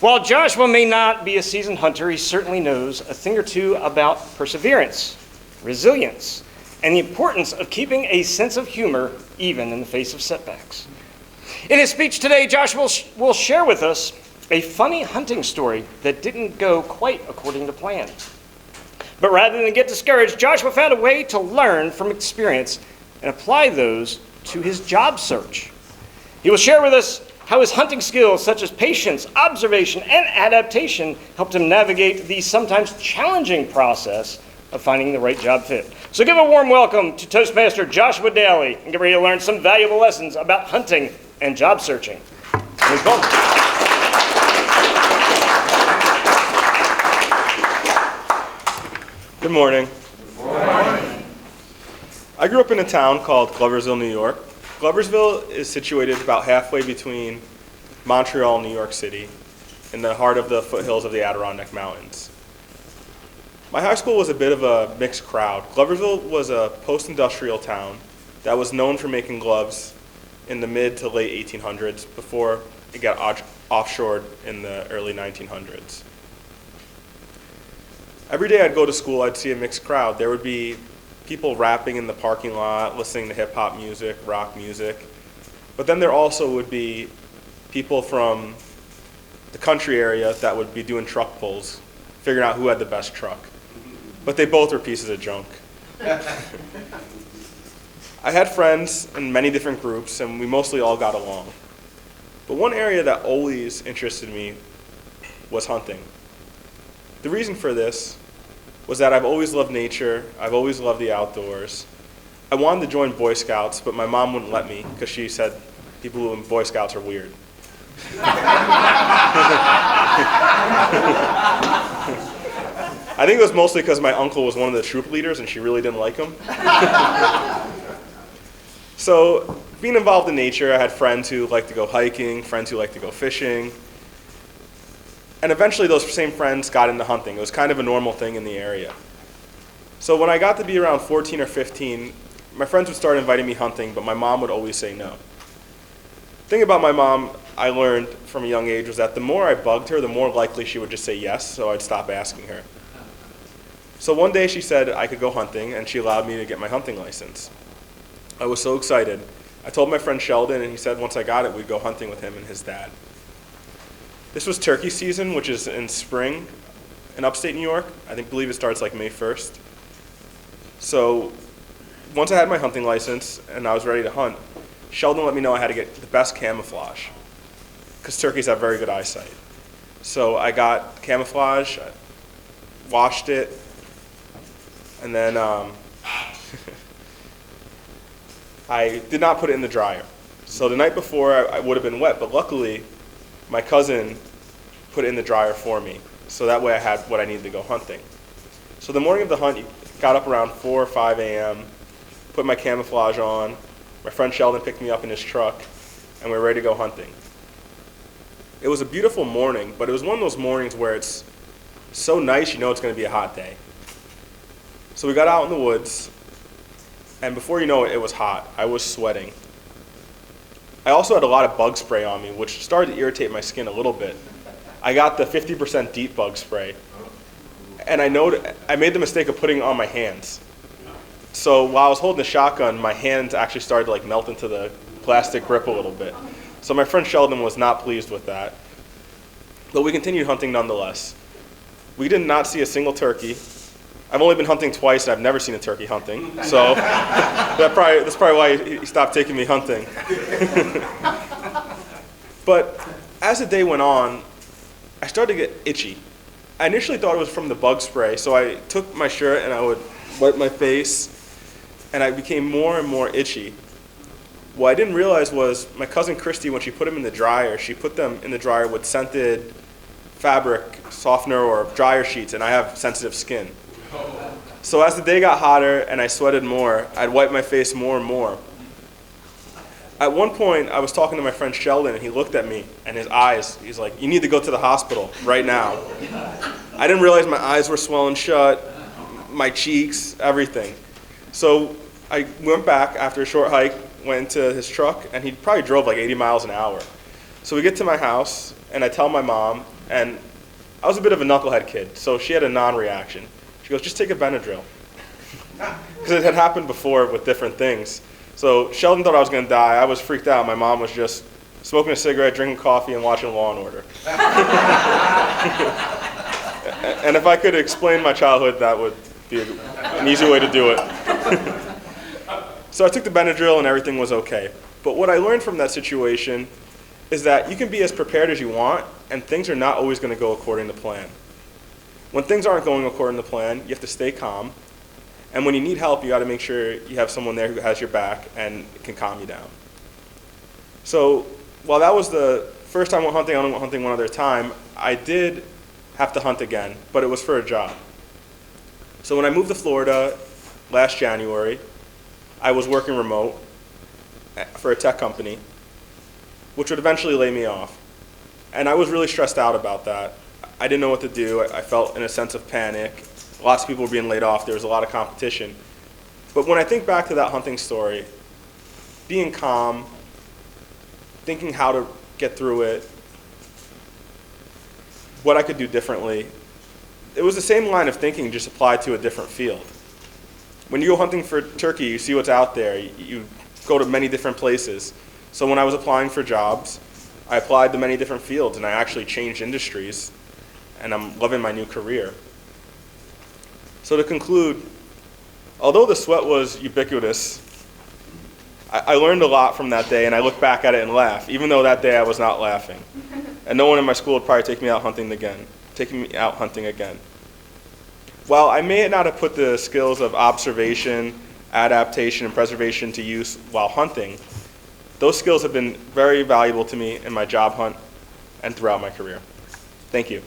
While Joshua may not be a seasoned hunter, he certainly knows a thing or two about perseverance, resilience, and the importance of keeping a sense of humor even in the face of setbacks. In his speech today, Joshua will share with us a funny hunting story that didn't go quite according to plan. But rather than get discouraged, Joshua found a way to learn from experience and apply those to his job search. He will share with us how his hunting skills, such as patience, observation, and adaptation, helped him navigate the sometimes challenging process of finding the right job fit. So give a warm welcome to Toastmaster Joshua Daly, and get ready to learn some valuable lessons about hunting and job searching. Please welcome. Good morning. Good morning. I grew up in a town called Gloversville, New York. Gloversville is situated about halfway between Montreal and New York City, in the heart of the foothills of the Adirondack Mountains. My high school was a bit of a mixed crowd. Gloversville was a post-industrial town that was known for making gloves in the mid to late 1800s before it got offshored in the early 1900s. Every day I'd go to school, I'd see a mixed crowd. There would be people rapping in the parking lot, listening to hip-hop music, rock music. But then there also would be people from the country area that would be doing truck pulls, figuring out who had the best truck. But they both were pieces of junk. I had friends in many different groups, and we mostly all got along. But one area that always interested me was hunting. The reason for this was that I've always loved nature, I've always loved the outdoors. I wanted to join Boy Scouts, but my mom wouldn't let me because she said people who are in Boy Scouts are weird. I think it was mostly because my uncle was one of the troop leaders and she really didn't like him. So being involved in nature, I had friends who liked to go hiking, friends who liked to go fishing. And eventually those same friends got into hunting. It was kind of a normal thing in the area. So when I got to be around 14 or 15, my friends would start inviting me hunting, but my mom would always say no. The thing about my mom I learned from a young age was that the more I bugged her, the more likely she would just say yes, so I'd stop asking her. So one day she said I could go hunting, and she allowed me to get my hunting license. I was so excited. I told my friend Sheldon, and he said once I got it, we'd go hunting with him and his dad. This was turkey season, which is in spring in upstate New York. I believe it starts like May 1st. So once I had my hunting license and I was ready to hunt, Sheldon let me know I had to get the best camouflage because turkeys have very good eyesight. So I got camouflage, I washed it, and then I did not put it in the dryer. So the night before I would have been wet, but luckily my cousin put it in the dryer for me, so that way I had what I needed to go hunting. So the morning of the hunt, got up around 4 or 5 a.m., put my camouflage on, my friend Sheldon picked me up in his truck, and we were ready to go hunting. It was a beautiful morning, but it was one of those mornings where it's so nice you know it's going to be a hot day. So we got out in the woods, and before you know it, it was hot. I was sweating. I also had a lot of bug spray on me, which started to irritate my skin a little bit. I got the 50% deep bug spray, and I made the mistake of putting it on my hands. So while I was holding the shotgun, my hands actually started to melt into the plastic grip a little bit. So my friend Sheldon was not pleased with that. But we continued hunting nonetheless. We did not see a single turkey. I've only been hunting twice, and I've never seen a turkey hunting. So that's probably why he stopped taking me hunting. But as the day went on, I started to get itchy. I initially thought it was from the bug spray, so I took my shirt and I would wipe my face, and I became more and more itchy. What I didn't realize was my cousin Christy, when she put them in the dryer, she put them in the dryer with scented fabric softener or dryer sheets, and I have sensitive skin. So as the day got hotter and I sweated more, I'd wipe my face more and more. At one point, I was talking to my friend Sheldon, and he looked at me, and his eyes, he's like, "You need to go to the hospital right now." I didn't realize my eyes were swollen shut, my cheeks, everything. So I went back after a short hike, went into his truck, and he probably drove like 80 miles an hour. So we get to my house, and I tell my mom, and I was a bit of a knucklehead kid, so she had a non-reaction. She goes, just take a Benadryl. Because it had happened before with different things. So Sheldon thought I was going to die. I was freaked out. My mom was just smoking a cigarette, drinking coffee, and watching Law & Order. And if I could explain my childhood, that would be an easy way to do it. So I took the Benadryl and everything was okay. But what I learned from that situation is that you can be as prepared as you want, and things are not always going to go according to plan. When things aren't going according to plan, you have to stay calm. And when you need help, you got to make sure you have someone there who has your back and can calm you down. So while that was the first time I went hunting, I only went hunting one other time, I did have to hunt again, but it was for a job. So when I moved to Florida last January, I was working remote for a tech company, which would eventually lay me off. And I was really stressed out about that. I didn't know what to do. I felt in a sense of panic. Lots of people were being laid off. There was a lot of competition. But when I think back to that hunting story, being calm, thinking how to get through it, what I could do differently, it was the same line of thinking, just applied to a different field. When you go hunting for turkey, you see what's out there. You go to many different places. So when I was applying for jobs, I applied to many different fields, and I actually changed industries, and I'm loving my new career. So to conclude, although the sweat was ubiquitous, I learned a lot from that day, and I look back at it and laugh, even though that day I was not laughing. And no one in my school would probably take me out hunting again. While I may not have put the skills of observation, adaptation, and preservation to use while hunting, those skills have been very valuable to me in my job hunt and throughout my career. Thank you.